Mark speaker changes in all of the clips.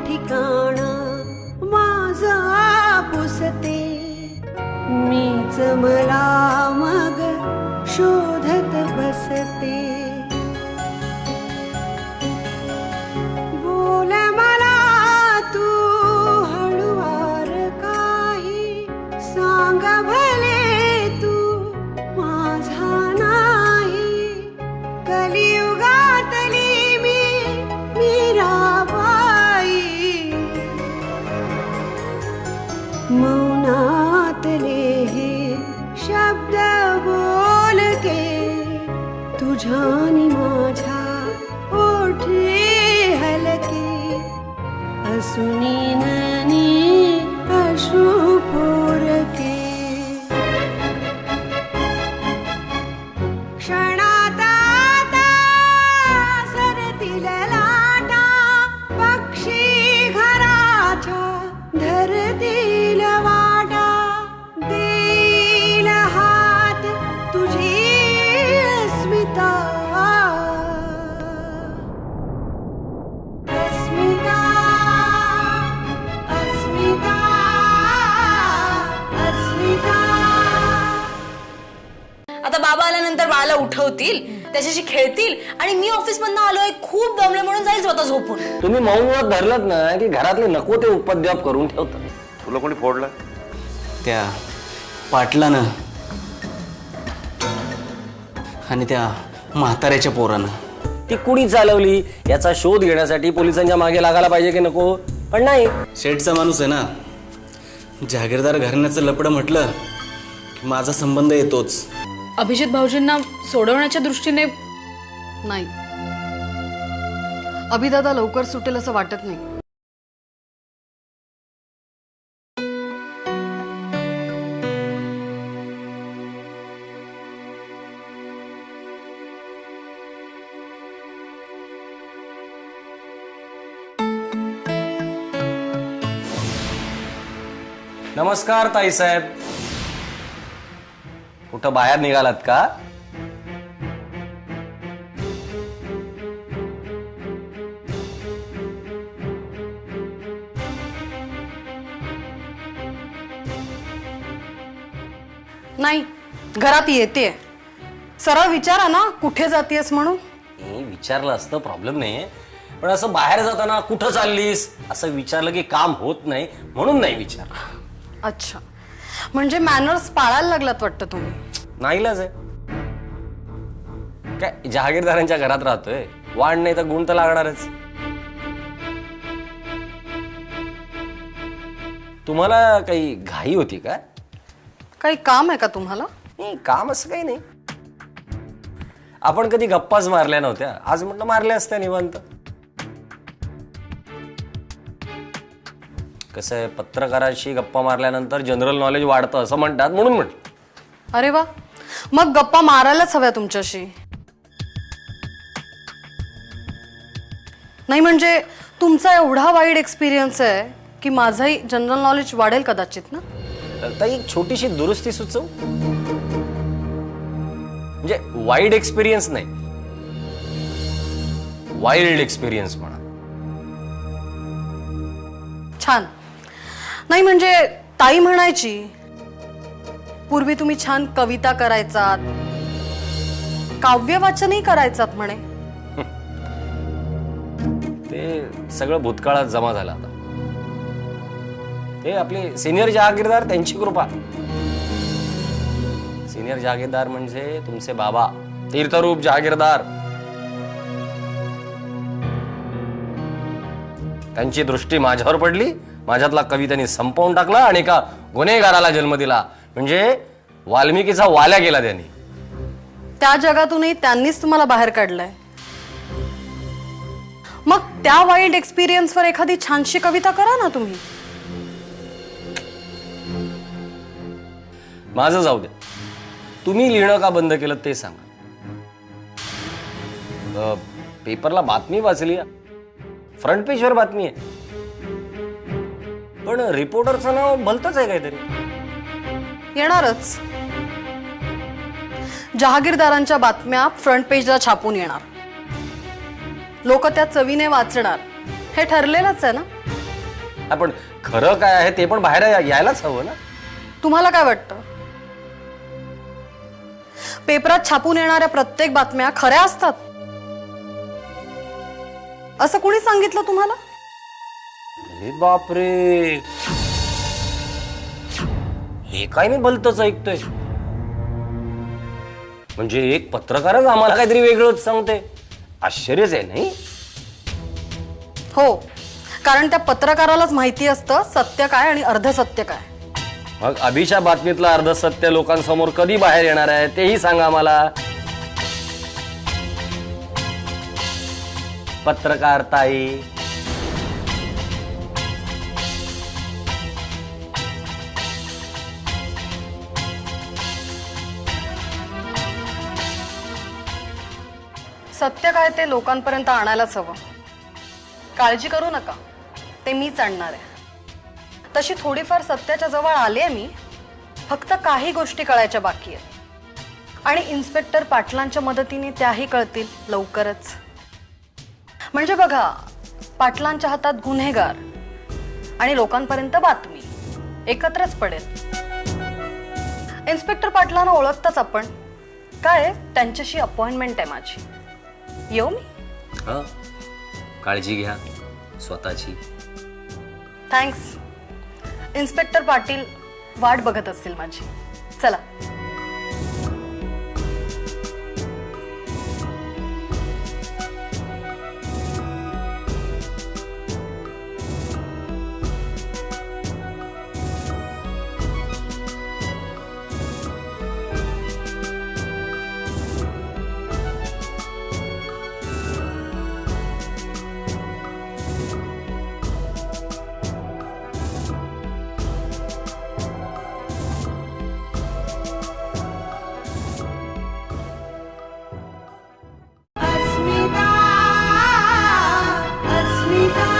Speaker 1: ठिकाण माझा पुसते मीच मला मग शोधत बसते बोल मला तू हळुवार काही सांग भले तू माझा नाही कलियुगातली मीराबाई मौनातले हे शब्द बोलके तुझ्यानी माझ्या ओठे हलके असुनी ननी अश्रू पोरके क्षणात आता सरतील लाटा पक्षी घराच्या धरतील वाटा देईल हात तुझी अस्मिता अस्मिता अस्मिता अस्मिता.
Speaker 2: आता बाबा आल्यानंतर बाळाला उठवतील, त्याच्याशी खेळतील आणि मी ऑफिस मधनं आलोय खूप दमले म्हणून जाईल स्वतः झोपून.
Speaker 3: तुम्ही मौनव्रत धरलत ना की घरातले नको ते उपद्व्याप करून ठेवतात.
Speaker 4: तुला कोणी फोडलं?
Speaker 5: त्या पाटलानं आणि त्या म्हाताऱ्याच्या पोरानं.
Speaker 3: ती कुणी चालवली याचा शोध घेण्यासाठी पोलिसांच्या मागे लागायला पाहिजे की नको, पण नाही.
Speaker 5: शेठचा माणूस आहे ना, जहागीरदार घराण्याचं लपडं म्हटलं की माझा संबंध येतोच.
Speaker 6: अभिजित भाऊजींना सोडवण्याच्या दृष्टीने नाही, अभिदादा लवकर सुटेल असं वाटत नाही.
Speaker 3: नमस्कार ताईसाहेब, कुठं बाहेर निघालात का?
Speaker 6: नाही, घरात येते. सरळ विचारा ना कुठे जातेस म्हणून.
Speaker 3: विचारलं असतं, प्रॉब्लेम नाही, पण असं बाहेर जाताना कुठं चाललीस असं विचारलं की काम होत नाही म्हणून नाही विचारलं.
Speaker 6: अच्छा, म्हणजे मॅनर्स पाळायला लागलात वाटतं तुम्ही.
Speaker 3: नाईलाज आहे काय, जहागीरदारांच्या घरात राहतोय, वाण नाही तर गुण तर लागणारच. तुम्हाला काही घाई होती का?
Speaker 6: काही काम आहे का तुम्हाला?
Speaker 3: काम असं काही नाही. आपण कधी गप्पाच मारल्या नव्हत्या, आज म्हटलं मारल्या असत्या निवांत. कसं आहे, पत्रकाराशी गप्पा मारल्यानंतर जनरल नॉलेज वाढतं असं म्हणतात, म्हणून म्हटलं.
Speaker 6: अरे वा, मग गप्पा मारायलाच हव्या तुमच्याशी. नाही म्हणजे तुमचा एवढा वाईड एक्सपिरियन्स आहे की माझंही जनरल नॉलेज वाढेल कदाचित ना.
Speaker 3: तर एक छोटीशी दुरुस्ती सुचव. म्हणजे वाईड एक्सपिरियन्स नाही, वाईल्ड एक्सपिरियन्स म्हणा.
Speaker 6: छान. नाही म्हणजे ताई म्हणायची पूर्वी तुम्ही छान कविता करायचात, काव्य वाचनही करायचात म्हणे.
Speaker 3: ते सगळं भूतकाळात जमा झालं आता. ते आपले सिनियर जहागीरदार, त्यांची कृपा. सिनियर जहागीरदार म्हणजे तुमचे बाबा तीर्थरूप जहागीरदार. त्यांची दृष्टी माझ्यावर पडली, माझ्यातला कवी त्यांनी संपवून टाकला आणि एका गुन्हेगाराला जन्म दिला. म्हणजे वाल्मिकीचा वाल्या गेला त्यांनी.
Speaker 6: त्या जगातूनही त्यांनीच तुम्हाला बाहेर काढलंय. मग त्या वाईल्ड एक्सपिरियन्सवर एखादी छानशी कविता करा ना तुम्ही.
Speaker 3: माझं जाऊ द्या, तुम्ही लिहिणं का बंद केलं ते सांगा. पेपरला बातमी वाचली, फ्रंट पेजवर बातमी आहे, पण रिपोर्टरचं नाव भलतंच आहे काहीतरी.
Speaker 6: येणारच. जहागीरदारांच्या बातम्या फ्रंट पेजला छापून येणार, लोक त्या चवीने वाचणार, हे ठरलेलंच आहे ना.
Speaker 3: पण खरं काय आहे ते पण बाहेर यायलाच हवं ना.
Speaker 6: तुम्हाला काय वाटतं, पेपरात छापून येणाऱ्या प्रत्येक बातम्या खऱ्या असतात असं कुणी सांगितलं तुम्हाला?
Speaker 3: अरे बापरे, हे काय मी भलतच ऐकतोय. म्हणजे एक पत्रकारच आम्हाला काहीतरी वेगळंच सांगते. आश्चर्यच आहे नाही.
Speaker 6: हो, कारण त्या पत्रकारालाच माहिती असतं सत्य काय आणि अर्धसत्य काय.
Speaker 3: मग अभिच्या बातमीतलं अर्धसत्य लोकांसमोर कधी बाहेर येणार आहे तेही सांगा मला. पत्रकार ताई,
Speaker 6: सत्य काय ते लोकांपर्यंत आणायलाच हवं. काळजी करू नका, ते मीच आणणार आहे. तशी थोडीफार सत्याच्या जवळ आले मी, फक्त काही गोष्टी कळायच्या बाकी आहेत आणि इन्स्पेक्टर पाटलांच्या मदतीने त्याही कळतील लवकरच. म्हणजे बघा, पाटलांच्या हातात गुन्हेगार आणि लोकांपर्यंत बातमी एकत्रच पडेल. इन्स्पेक्टर पाटलांना ओळखताच आपण. काय त्यांच्याशी अपॉइंटमेंट आहे माझी. येऊ मी?
Speaker 3: हा, काळजी घ्या स्वतःची.
Speaker 6: थँक्स. इन्स्पेक्टर पाटील वाट बघत असतील माझी. चला.
Speaker 1: अस्मिता अस्मिता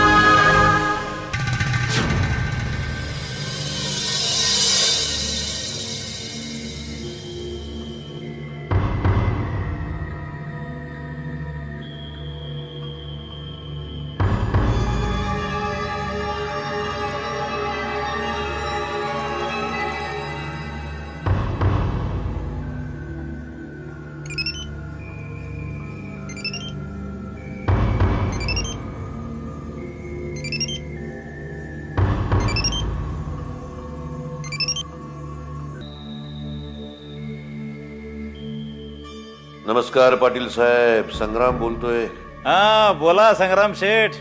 Speaker 4: नमस्कार पाटील साहेब, संग्राम बोलतोय.
Speaker 7: हा बोला संग्राम शेठ.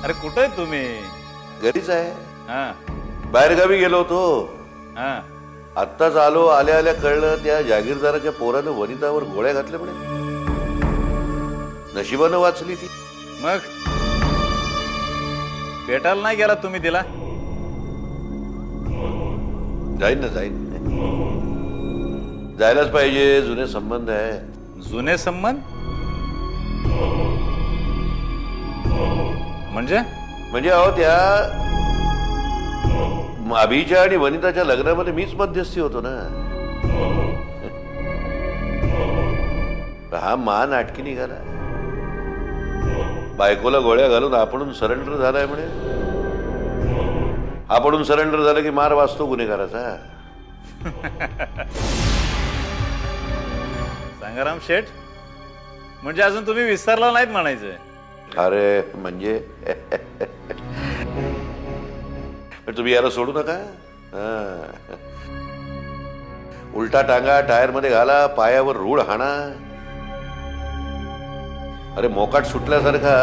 Speaker 7: अरे कुठे आहे तुम्ही?
Speaker 4: घरीच आहे.
Speaker 7: हा
Speaker 4: बाहेरगावी गेलो होतो.
Speaker 7: हा
Speaker 4: आत्ताच आलो. आल्या आल्या कळलं त्या जागीरदाराच्या पोरानं वनितावर गोळ्या घातल्या म्हणे. नशिबानं वाचली ती.
Speaker 7: मग भेटायला नाही गेला तुम्ही तिला?
Speaker 4: जाईन ना, जाईन. जायलाच पाहिजे, जुने संबंध आहे.
Speaker 7: जुने संबंध म्हणजे?
Speaker 4: म्हणजे अहो, त्या अभिच्या आणि वनिताच्या लग्नामध्ये मीच मध्यस्थी होतो ना. हा मान अटकी निघाला. बायकोला गोळ्या घालून आपणून सरेंडर झालाय म्हणे. आपणून सरेंडर झालं की मार वाचतो गुन्हेगाराचा.
Speaker 7: संग्राम शेठ, म्हणजे अजून तुम्ही विसरला नाहीत म्हणायचंय.
Speaker 4: अरे म्हणजे तुम्ही याला सोडू नका. उलटा टांगा टायर मध्ये घाला, पायावर रूळ हाणा. अरे मोकाट सुटल्यासारखा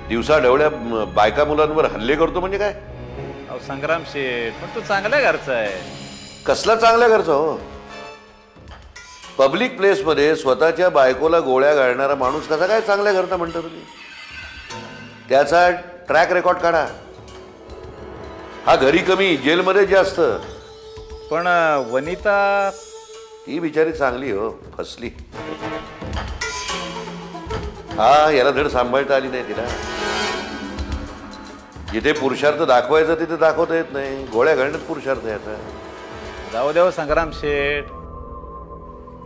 Speaker 4: दिवसा ढवळ्या बायका मुलांवर हल्ले करतो म्हणजे काय?
Speaker 7: अहो संग्राम शेठ, पण तू चांगल्या घरचा आहे.
Speaker 4: कसला चांगल्या घरचा हो? पब्लिक प्लेस मध्ये स्वतःच्या बायकोला गोळ्या घालणारा माणूस कसा काय चांगल्या घरचा म्हणता तुम्ही? त्याचा ट्रॅक रेकॉर्ड काढा. हा घरी कमी, जेलमध्ये जास्त.
Speaker 7: पण वनिता
Speaker 4: ही बिचारी चांगली हो, फसली. हा, याला धड सांभाळता आली नाही तिला. जिथे पुरुषार्थ दाखवायचा तिथे दाखवता येत नाही. गोळ्या घालण्यात पुरुषार्थ याचा.
Speaker 7: जाऊ देव संग्राम शेठ,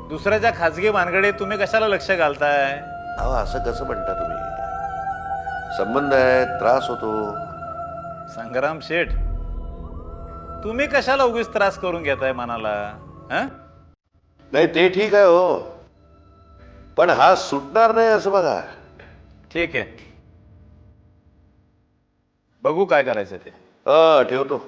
Speaker 7: दुसऱ्याच्या खाजगी भानगडीत तुम्ही कशाला लक्ष घालताय?
Speaker 4: अहो, असं कसं म्हणता तुम्ही? संबंध आहे, त्रास होतो.
Speaker 7: संग्राम शेठ, तुम्ही कशाला उगीच त्रास करून घेताय मनाला? हं?
Speaker 4: नाही ते ठीक आहे हो, पण हा सुटणार नाही असं बघा.
Speaker 7: ठीक आहे, बघू काय करायचं ते.
Speaker 4: ठेवतो.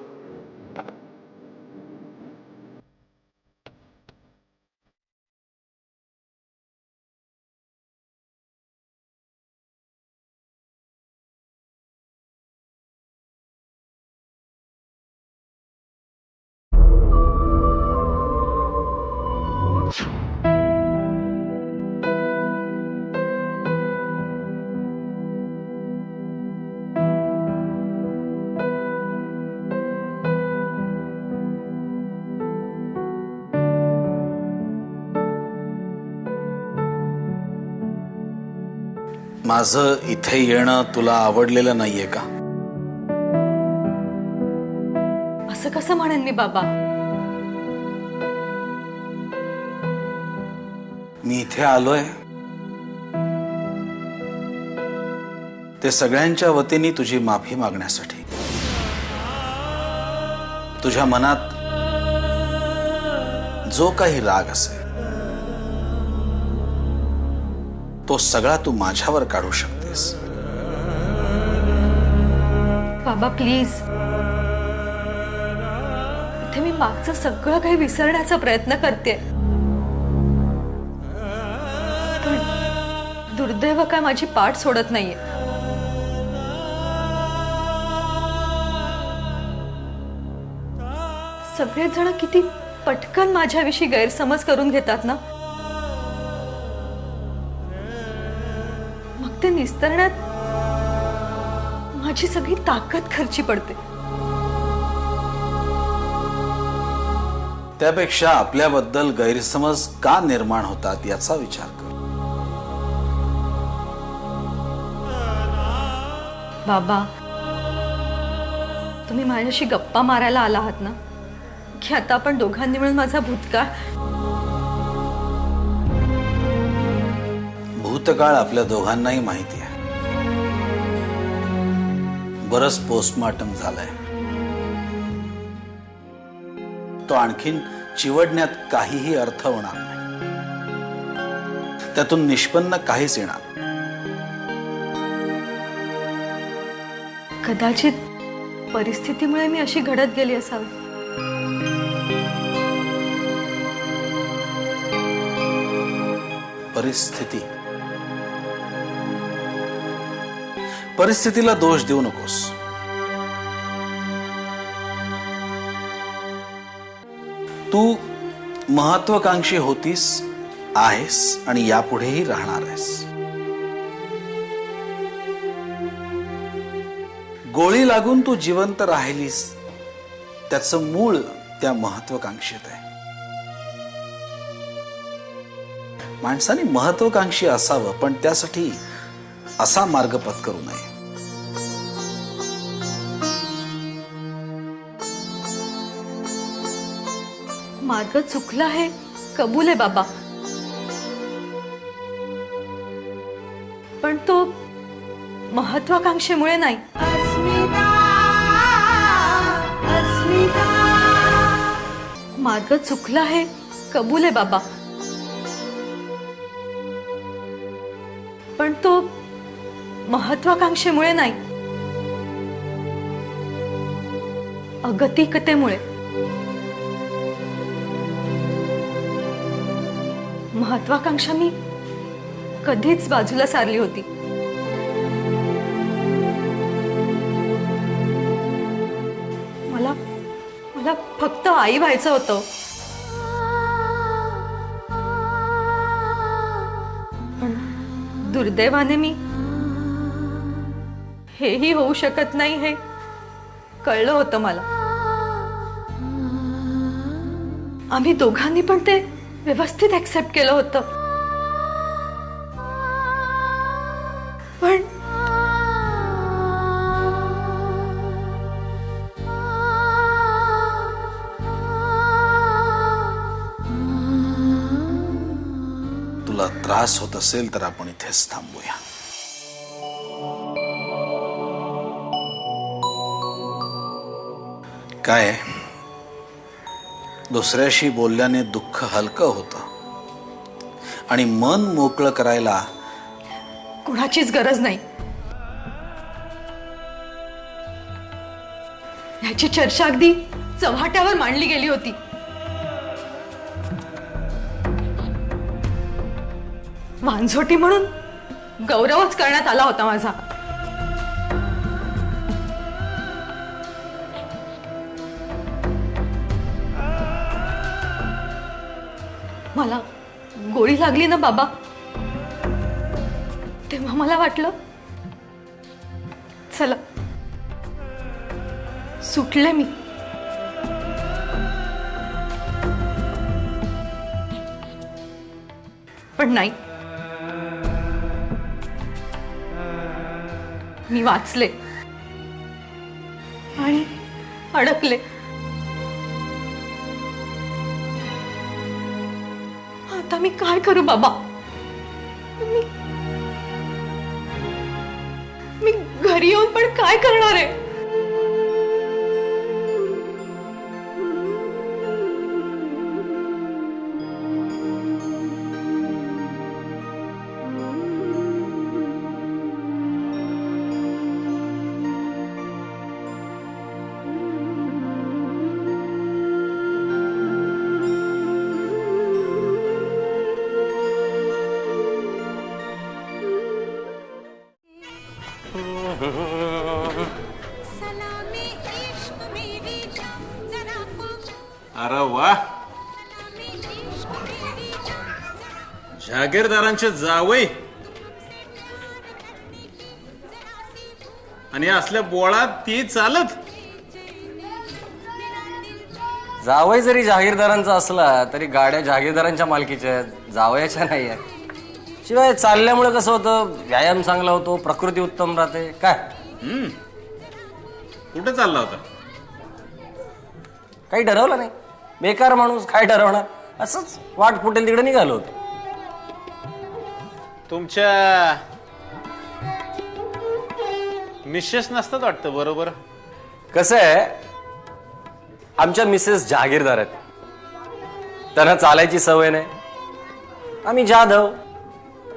Speaker 5: माझं इथे येणं तुला आवडलेलं नाहीये का?
Speaker 6: असं कसं म्हणेन मी बाबा?
Speaker 5: मी इथे आलोय ते सगळ्यांच्या वतीने तुझी माफी मागण्यासाठी. तुझ्या मनात जो काही राग असेल तो सगळा तू माझ्यावर काढू शकतेस.
Speaker 6: बाबा प्लीज, इथे मी मागचं सगळं काही विसरण्याचा प्रयत्न करते, पण दुर्दैव काय माझी पाठ सोडत नाहीये. सगळेच जण किती पटकन माझ्याविषयी गैरसमज करून घेतात ना. मग ते निस्तरण्यात माझी सगळी ताकद खर्ची पडते.
Speaker 5: त्यापेक्षा आपल्याबद्दल गैरसमज का निर्माण होतात याचा विचार कर.
Speaker 6: बाबा, तुम्ही माझ्याशी गप्पा मारायला आला आहात ना, की आता आपण दोघांनी मिळून माझा भूतकाळ.
Speaker 5: भूतकाळ आपल्या दोघांनाही माहिती आहे. बरंच पोस्टमॉर्टम झालंय. तो आणखीन चिवडण्यात काहीही अर्थ होणार नाही. त्यातून निष्पन्न काहीच येणार.
Speaker 6: कदाचित परिस्थितीमुळे मी अशी घडत गेली असावी.
Speaker 5: परिस्थितीला दोष देऊ नकोस. तू महत्वाकांक्षी होतीस, आहेस आणि यापुढेही राहणार आहेस. गोळी लागून तू जिवंत राहिलीस, त्याचं मूळ त्या महत्वाकांक्षेत आहे. माणसाने महत्वाकांक्षी असावं, पण त्यासाठी असा मार्ग पत्करू नये.
Speaker 6: मार्ग चुकला आहे, कबूल आहे बाबा, पण तो महत्वाकांक्षेमुळे नाही.
Speaker 1: अस्मिता अस्मिता
Speaker 6: मार्ग चुकला आहे, कबूल आहे बाबा, पण तो महत्वाकांक्षेमुळे नाही, अगतिकतेमुळे. महत्वाकांक्षा मी कधीच बाजूला सारली होती. मला मला फक्त आई व्हायचं होतं. पण दुर्दैवाने मी हेही होऊ शकत नाही हे कळलं होतं मला. आम्ही दोघांनी पण ते व्यवस्थित ऍक्सेप्ट केलं होतं, पण
Speaker 5: तुला त्रास होत असेल तर आपण इथेच थांबूया.
Speaker 8: काय आहे, दुसऱ्याशी बोलल्याने दुःख हलकं होतं आणि मन मोकळं करायला
Speaker 6: कुणाचीच गरज नाही. याची चर्चा अगदी चव्हाट्यावर मांडली गेली होती. वांझोटी म्हणून गौरवच करण्यात आला होता माझा. मला गोळी लागली ना बाबा, तेव्हा मला वाटलं चला सुटले मी. पण नाही, मी वाचले आणि अडकले. आता मी काय करू बाबा? मी घरी येऊन पण काय करणार आहे?
Speaker 1: सलामी इश्क मेरी जान जरा पाँव
Speaker 7: अरे वा, जागीरदारांचे जावई आणि असल्या बोळात ती चालत.
Speaker 3: जावई जरी जागीरदारांचा असला तरी गाड्या जागीरदारांच्या मालकीच्या आहेत, जावयाच्या नाही आहेत. शिवाय चालल्यामुळे कसं होतं, व्यायाम चांगला होतो, प्रकृती उत्तम राहते. काय
Speaker 7: कुठे चालला होता?
Speaker 3: काही ठरवलं नाही, बेकार माणूस काय ठरवणार, असंच वाट फुटेल तिकडे निघालो होतो.
Speaker 7: तुमच्या मिसेस नसतात वाटतं, बरोबर?
Speaker 3: कसं आहे, आमच्या मिसेस जहागीरदार आहेत, त्यांना चालायची सवय नाही. आम्ही जाधव,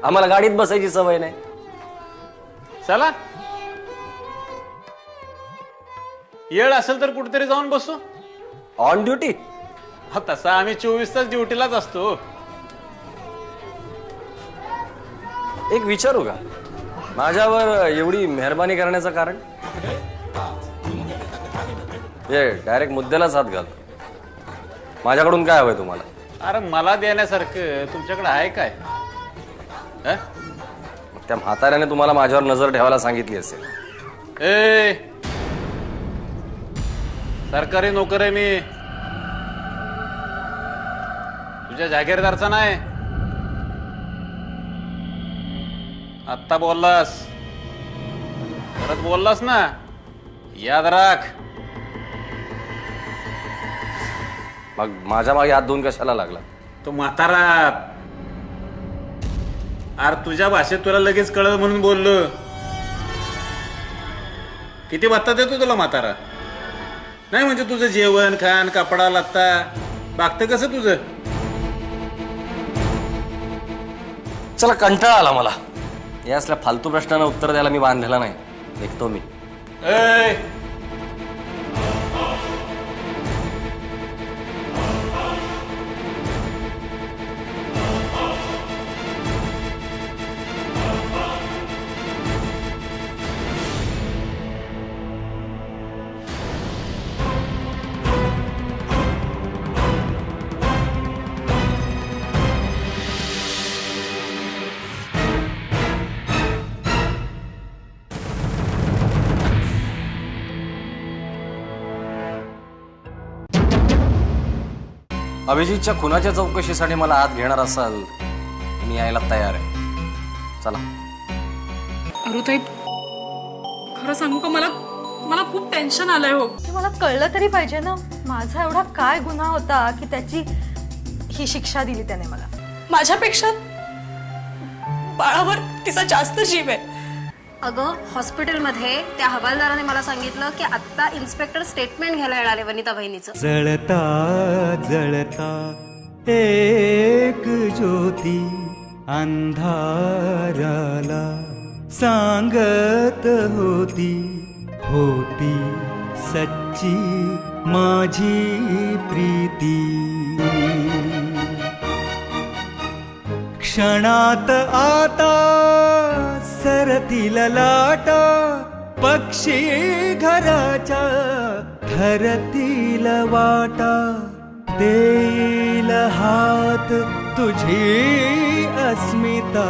Speaker 3: आम्हाला गाडीत बसायची सवय नाही.
Speaker 7: चला, येळ असेल तर कुठेतरी जाऊन बसू.
Speaker 3: ऑन ड्युटी
Speaker 7: तसा आम्ही 24 तास ड्युटीलाच असतो.
Speaker 3: एक विचारू का, माझ्यावर एवढी मेहरबानी करण्याचं कारण? हे डायरेक्ट मुद्द्यालाच हात घालतो. माझ्याकडून काय हवंय तुम्हाला?
Speaker 7: अरे मला देण्यासारखं तुमच्याकडे आहे काय? हं?
Speaker 3: त्या म्हाताऱ्याने तुम्हाला माझ्यावर नजर ठेवायला सांगितली असेल.
Speaker 7: ए, सरकारी नोकर आहे मी, तुझ्या जागीरदारचा नाही. आत्ता बोललास, परत बोललास ना, याद राख.
Speaker 3: मग माझ्या मागे हात धुवून कशाला लागला?
Speaker 7: तो म्हातारा, अरे तुझ्या भाषेत तुला लगेच कळलं म्हणून बोललो. किती भत्ता देतो तुला म्हातारा? नाही म्हणजे तुझं जेवण खाण कपडा लत्ता बागतं कसं तुझं?
Speaker 3: चला, कंटाळा आला मला. या असल्या फालतू प्रश्नांना उत्तर द्यायला मी बांधलेला नाही. निघतो मी.
Speaker 7: ए,
Speaker 3: अभिजितच्या खुनाच्या चौकशीसाठी मला आत घेणार असाल, मी यायला तयार आहे. चला.
Speaker 9: अरुताई, खरं सांगू का, मला मला खूप टेन्शन आलंय. हो,
Speaker 6: ते मला कळलं तरी पाहिजे ना, माझा एवढा काय गुन्हा होता की त्याची ही शिक्षा दिली त्याने मला.
Speaker 2: माझ्यापेक्षा बाळावर तिचा जास्त जीव आहे.
Speaker 6: अगं हॉस्पिटलमध्ये त्या हवालदाराने मला सांगितलं की आत्ता इन्स्पेक्टर स्टेटमेंट घ्यायला येणार आहे वनिता बहिणीचं.
Speaker 10: जळता जळता एक ज्योती अंधाराला सांगत होती, होती सच्ची माझी प्रीती. क्षणात आता सरतील लाटा, पक्षी घराच्या ठरतील वाटा. देईल हात तुझी अस्मिता